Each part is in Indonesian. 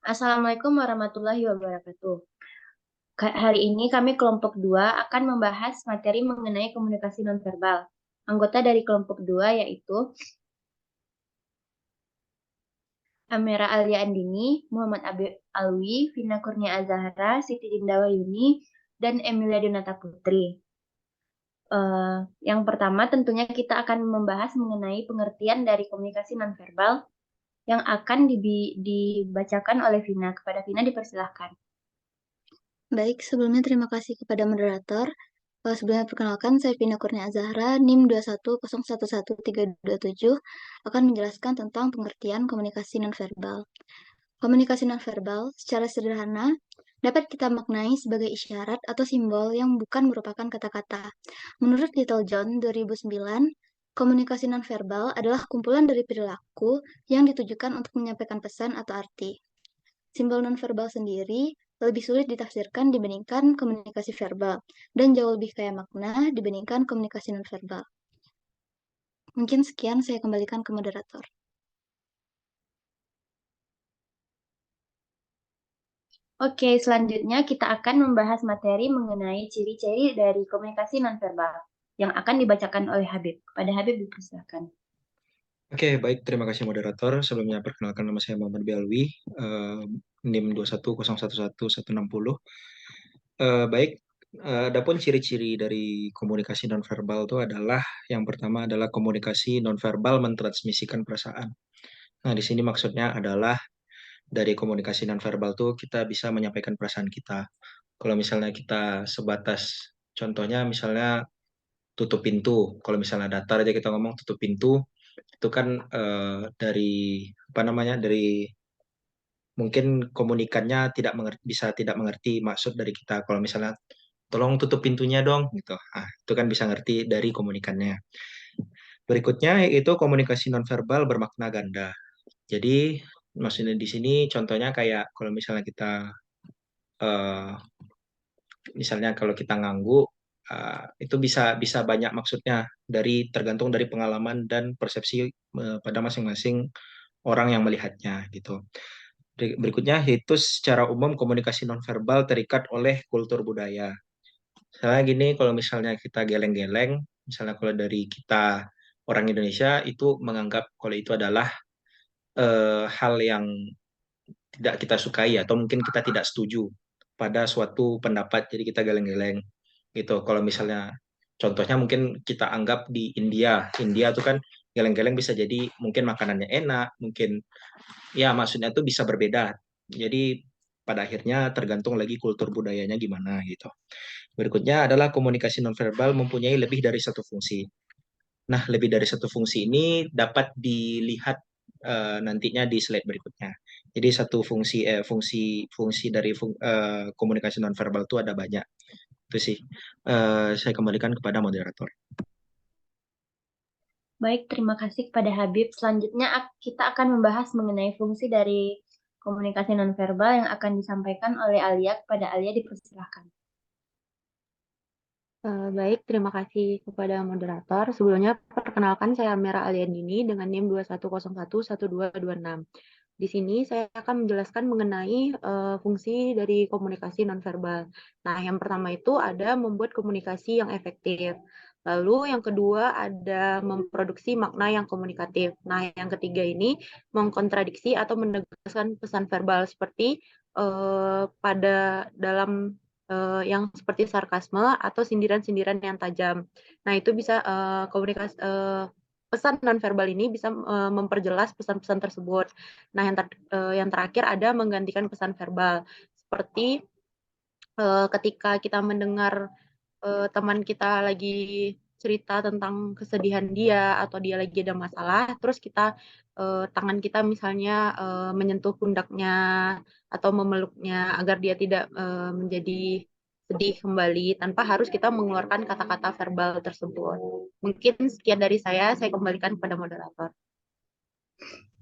Assalamualaikum warahmatullahi wabarakatuh. Hari ini kami kelompok 2 akan membahas materi mengenai komunikasi nonverbal. Anggota dari kelompok 2 yaitu Amira Alia Andini, Muhammad Abi Alwi, Vina Kurnia Azahra, Siti Dinda Wayuni, dan Emilia Donata Putri. Yang pertama tentunya kita akan membahas mengenai pengertian dari komunikasi nonverbal yang akan dibacakan oleh Vina. Kepada Vina dipersilahkan. Baik, sebelumnya terima kasih kepada moderator. Sebelumnya perkenalkan, saya Vina Kurnia Azahra, NIM 210111327, akan menjelaskan tentang pengertian komunikasi nonverbal. Komunikasi nonverbal secara sederhana dapat kita maknai sebagai isyarat atau simbol yang bukan merupakan kata-kata. Menurut Littlejohn 2009, komunikasi nonverbal adalah kumpulan dari perilaku yang ditujukan untuk menyampaikan pesan atau arti. Simbol nonverbal sendiri lebih sulit ditafsirkan dibandingkan komunikasi verbal, dan jauh lebih kaya makna dibandingkan komunikasi nonverbal. Mungkin sekian, saya kembalikan ke moderator. Oke, selanjutnya kita akan membahas materi mengenai ciri-ciri dari komunikasi nonverbal yang akan dibacakan oleh Habib. Kepada Habib dipersilakan. Oke, baik. Terima kasih moderator. Sebelumnya perkenalkan nama saya Muhammad Bialwi, NIM 210111160. Baik, adapun ciri-ciri dari komunikasi nonverbal itu adalah yang pertama adalah komunikasi nonverbal mentransmisikan perasaan. Nah, di sini maksudnya adalah dari komunikasi nonverbal tuh kita bisa menyampaikan perasaan kita. Kalau misalnya kita sebatas, contohnya misalnya tutup pintu. Kalau misalnya datar aja kita ngomong tutup pintu, itu kan dari apa namanya dari mungkin komunikannya tidak mengerti, bisa tidak mengerti maksud dari kita. Kalau misalnya tolong tutup pintunya dong gitu, itu kan bisa ngerti dari komunikannya. Berikutnya yaitu komunikasi nonverbal bermakna ganda. Jadi maksudnya di sini contohnya kayak kalau misalnya kita eh, misalnya kalau kita nganggu, itu bisa bisa banyak maksudnya, dari tergantung dari pengalaman dan persepsi pada masing-masing orang yang melihatnya gitu. Berikutnya yaitu secara umum komunikasi nonverbal terikat oleh kultur budaya. Misalnya gini, kalau misalnya kita geleng-geleng, misalnya kalau dari kita orang Indonesia itu menganggap kalau itu adalah hal yang tidak kita sukai atau mungkin kita tidak setuju pada suatu pendapat, jadi kita geleng-geleng gitu. Kalau misalnya contohnya mungkin kita anggap di India, India tuh kan geleng-geleng bisa jadi mungkin makanannya enak, mungkin ya maksudnya tuh bisa berbeda. Jadi pada akhirnya tergantung lagi kultur budayanya gimana gitu. Berikutnya adalah komunikasi nonverbal mempunyai lebih dari satu fungsi. Nah, lebih dari satu fungsi ini dapat dilihat nantinya di slide berikutnya. Jadi satu fungsi dari komunikasi nonverbal itu ada banyak. Itu sih. Saya kembalikan kepada moderator. Baik, terima kasih kepada Habib. Selanjutnya kita akan membahas mengenai fungsi dari komunikasi nonverbal yang akan disampaikan oleh Alia. Kepada Alia dipersilakan. Baik, terima kasih kepada moderator. Sebelumnya, perkenalkan saya Mera Aliandini dengan NIM 210111226. Di sini saya akan menjelaskan mengenai fungsi dari komunikasi nonverbal. Nah, yang pertama itu ada membuat komunikasi yang efektif. Lalu yang kedua ada memproduksi makna yang komunikatif. Nah, yang ketiga ini mengkontradiksi atau menegaskan pesan verbal seperti pada dalam yang seperti sarkasme atau sindiran-sindiran yang tajam. Nah, itu bisa komunikasi pesan nonverbal ini bisa memperjelas pesan-pesan tersebut. Nah, yang terakhir ada menggantikan pesan verbal. Seperti ketika kita mendengar teman kita lagi cerita tentang kesedihan dia atau dia lagi ada masalah, terus kita tangan kita misalnya menyentuh pundaknya atau memeluknya agar dia tidak menjadi sedih kembali tanpa harus kita mengeluarkan kata-kata verbal tersebut. Mungkin sekian dari saya kembalikan kepada moderator.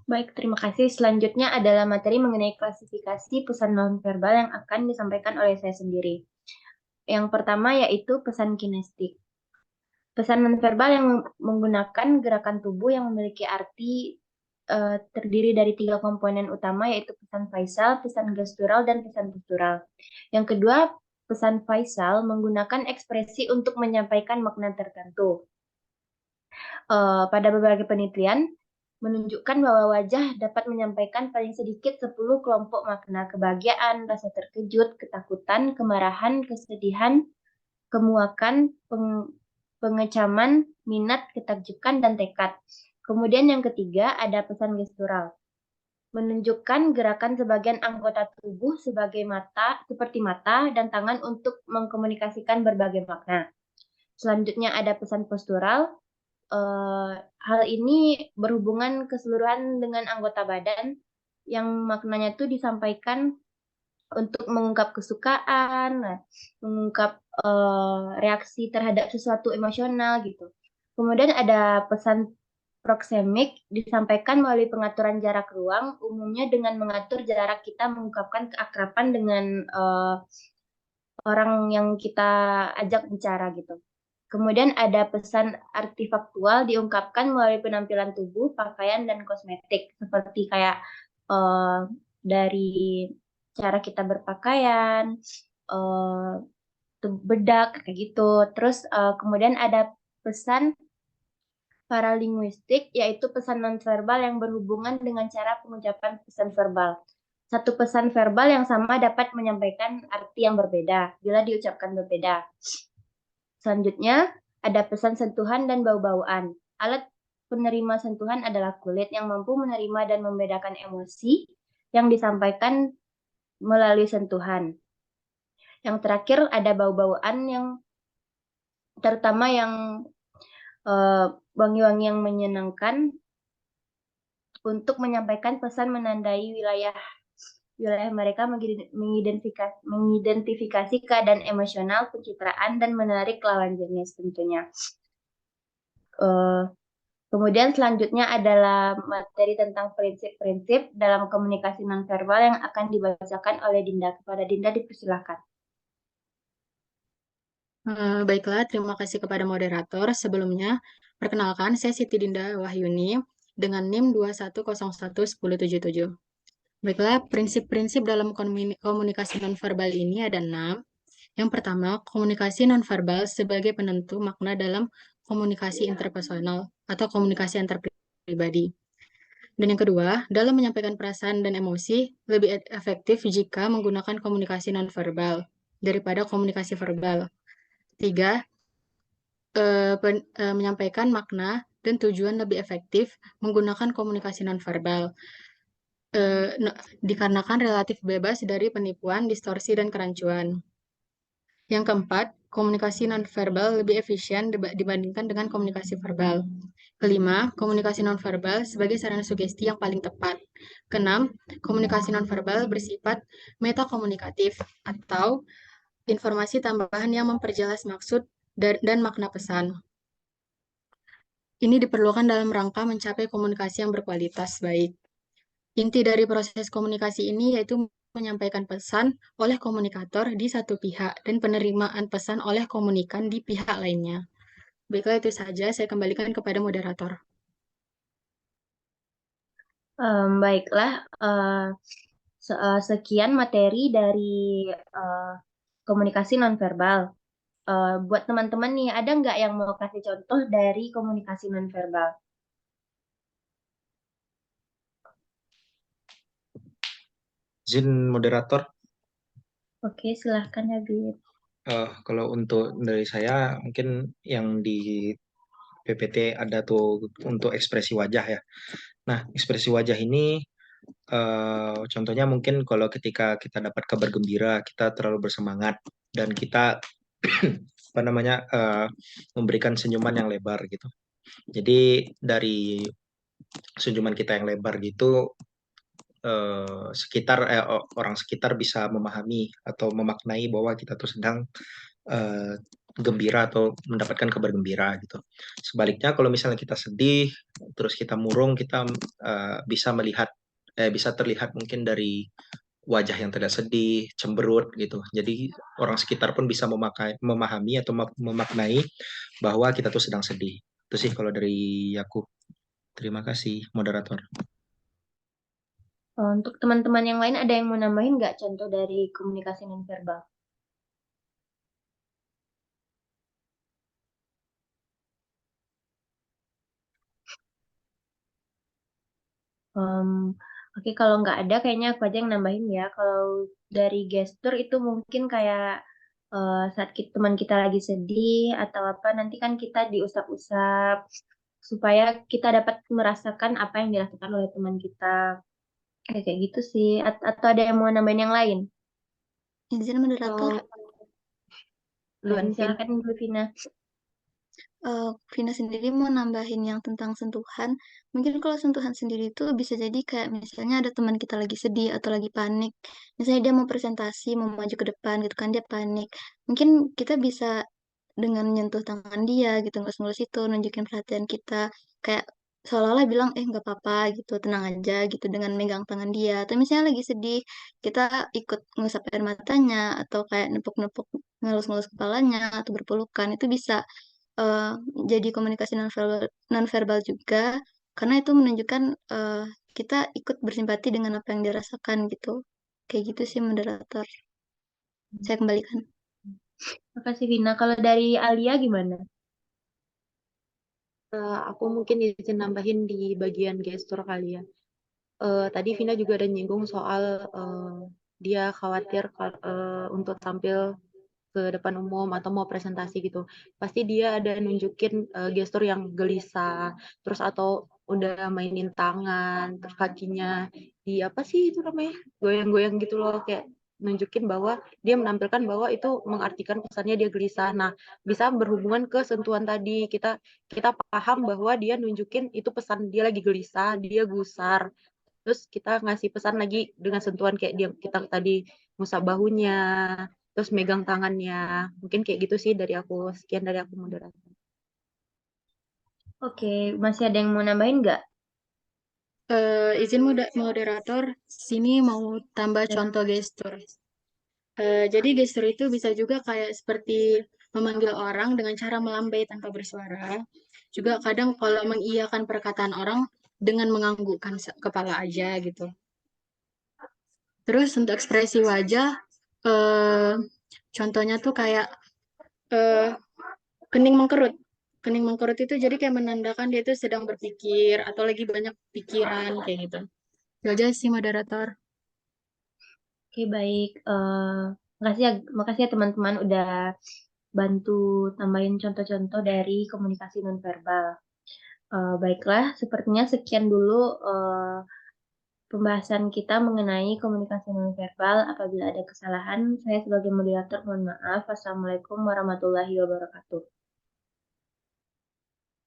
Baik, terima kasih. Selanjutnya adalah materi mengenai klasifikasi pesan nonverbal yang akan disampaikan oleh saya sendiri. Yang pertama yaitu pesan kinestik. Pesan nonverbal yang menggunakan gerakan tubuh yang memiliki arti terdiri dari 3 komponen utama, yaitu pesan faisal, pesan gestural, dan pesan postural. Yang kedua, pesan faisal menggunakan ekspresi untuk menyampaikan makna tertentu. Pada beberapa penelitian, menunjukkan bahwa wajah dapat menyampaikan paling sedikit 10 kelompok makna: kebahagiaan, rasa terkejut, ketakutan, kemarahan, kesedihan, kemuakan, pengecaman, minat, ketakjuban, dan tekad. Kemudian yang ketiga ada pesan gestural, menunjukkan gerakan sebagian anggota tubuh seperti mata dan tangan untuk mengkomunikasikan berbagai makna. Selanjutnya ada pesan postural. Hal ini berhubungan keseluruhan dengan anggota badan yang maknanya itu disampaikan untuk mengungkap kesukaan, mengungkap reaksi terhadap sesuatu emosional gitu. Kemudian ada pesan proksemik, disampaikan melalui pengaturan jarak ruang, umumnya dengan mengatur jarak kita mengungkapkan keakraban dengan orang yang kita ajak bicara gitu. Kemudian ada pesan artifaktual, diungkapkan melalui penampilan tubuh, pakaian, dan kosmetik. Seperti kayak dari cara kita berpakaian, bedak, kayak gitu. Terus kemudian ada pesan paralinguistik, yaitu pesan nonverbal yang berhubungan dengan cara pengucapan pesan verbal. Satu pesan verbal yang sama dapat menyampaikan arti yang berbeda bila diucapkan berbeda. Selanjutnya, ada pesan sentuhan dan bau-bauan. Alat penerima sentuhan adalah kulit yang mampu menerima dan membedakan emosi yang disampaikan melalui sentuhan. Yang terakhir ada bau-bauan yang terutama yang wangi-wangi yang menyenangkan untuk menyampaikan pesan menandai wilayah mereka, mengidentifikasi keadaan emosional, pencitraan, dan menarik lawan jenis tentunya. Kemudian selanjutnya adalah materi tentang prinsip-prinsip dalam komunikasi nonverbal yang akan dibacakan oleh Dinda. Kepada Dinda dipersilakan. Baiklah, terima kasih kepada moderator. Sebelumnya, perkenalkan, saya Siti Dinda Wahyuni dengan NIM 21011077. Baiklah, prinsip-prinsip dalam komunikasi nonverbal ini ada 6. Yang pertama, komunikasi nonverbal sebagai penentu makna dalam komunikasi interpersonal atau komunikasi antar pribadi. Dan yang kedua, dalam menyampaikan perasaan dan emosi, lebih efektif jika menggunakan komunikasi nonverbal daripada komunikasi verbal. 3, menyampaikan makna dan tujuan lebih efektif menggunakan komunikasi nonverbal. Dikarenakan relatif bebas dari penipuan, distorsi, dan kerancuan. Yang keempat, komunikasi nonverbal lebih efisien dibandingkan dengan komunikasi verbal. Kelima, komunikasi nonverbal sebagai sarana sugesti yang paling tepat. Keenam, komunikasi nonverbal bersifat metakomunikatif atau informasi tambahan yang memperjelas maksud dan makna pesan. Ini diperlukan dalam rangka mencapai komunikasi yang berkualitas baik. Inti dari proses komunikasi ini yaitu menyampaikan pesan oleh komunikator di satu pihak dan penerimaan pesan oleh komunikan di pihak lainnya. Baiklah, itu saja. Saya kembalikan kepada moderator. Baiklah, sekian materi dari komunikasi nonverbal. Buat teman-teman nih, ada nggak yang mau kasih contoh dari komunikasi nonverbal? Izin moderator. Oke, silahkan Habib. Kalau untuk dari saya, mungkin yang di PPT ada tuh untuk ekspresi wajah ya. Nah, ekspresi wajah ini contohnya mungkin kalau ketika kita dapat kabar gembira, kita terlalu bersemangat dan kita memberikan senyuman yang lebar gitu. Jadi dari senyuman kita yang lebar gitu, orang sekitar bisa memahami atau memaknai bahwa kita tuh sedang gembira atau mendapatkan kabar gembira gitu. Sebaliknya kalau misalnya kita sedih, terus kita murung, kita bisa terlihat mungkin dari wajah yang tidak sedih, cemberut gitu. Jadi orang sekitar pun bisa memahami atau memaknai bahwa kita tuh sedang sedih. Itu sih kalau dari aku. Terima kasih, moderator. Untuk teman-teman yang lain ada yang mau nambahin nggak contoh dari komunikasi nonverbal? Em, Oke, kalau nggak ada, kayaknya aku aja yang nambahin ya. Kalau dari gestur itu mungkin kayak saat teman kita lagi sedih atau apa, nanti kan kita diusap-usap supaya kita dapat merasakan apa yang dirasakan oleh teman kita. Kayak gitu sih. Atau ada yang mau nambahin yang lain? Izin moderator. Duluan, Vin. Silakan dulu, Vina. Vina sendiri mau nambahin yang tentang sentuhan. Mungkin kalau sentuhan sendiri itu bisa jadi kayak misalnya ada teman kita lagi sedih atau lagi panik. Misalnya dia mau presentasi, mau maju ke depan gitu kan, dia panik. Mungkin kita bisa dengan nyentuh tangan dia gitu, ngelus-ngelus itu, nunjukin perhatian kita. Kayak seolah-olah bilang, nggak apa-apa gitu, tenang aja gitu, dengan megang tangan dia. Atau misalnya lagi sedih, kita ikut ngusap air matanya, atau kayak nepuk-nepuk, ngelus-ngelus kepalanya, atau berpelukan. Itu bisa eh, jadi komunikasi nonverbal juga karena itu menunjukkan kita ikut bersimpati dengan apa yang dirasakan gitu. Kayak gitu sih moderator. Saya kembalikan. Makasih, Vina. Kalau dari Alia gimana? Aku mungkin izin nambahin di bagian gestur kali ya. Tadi Vina juga ada nyinggung soal dia khawatir untuk tampil ke depan umum atau mau presentasi gitu. Pasti dia ada nunjukin gestur yang gelisah, terus atau udah mainin tangan, terus kakinya di apa sih itu namanya? Goyang-goyang gitu loh, kayak nunjukin bahwa dia menampilkan bahwa itu mengartikan pesannya dia gelisah. Nah, bisa berhubungan ke sentuhan tadi. Kita paham bahwa dia nunjukin itu pesan dia lagi gelisah, dia gusar. Terus kita ngasih pesan lagi dengan sentuhan kayak kita tadi ngusap bahunya, terus megang tangannya. Mungkin kayak gitu sih dari aku. Sekian dari aku moderator. Oke, masih ada yang mau nambahin nggak? Izin moderator, sini mau tambah contoh gestur. Jadi gestur itu bisa juga kayak seperti memanggil orang dengan cara melambai tanpa bersuara. Juga kadang kalau mengiyakan perkataan orang dengan menganggukkan kepala aja gitu. Terus untuk ekspresi wajah, eh, contohnya tuh kayak eh, kening mengkerut. Kening mengkerut itu jadi kayak menandakan dia itu sedang berpikir atau lagi banyak pikiran kayak gitu. Itu aja sih moderator. Oke, baik. Makasih ya teman-teman udah bantu tambahin contoh-contoh dari komunikasi nonverbal. Baiklah, sepertinya sekian dulu pembahasan kita mengenai komunikasi nonverbal. Apabila ada kesalahan, saya sebagai moderator mohon maaf. Wassalamualaikum warahmatullahi wabarakatuh.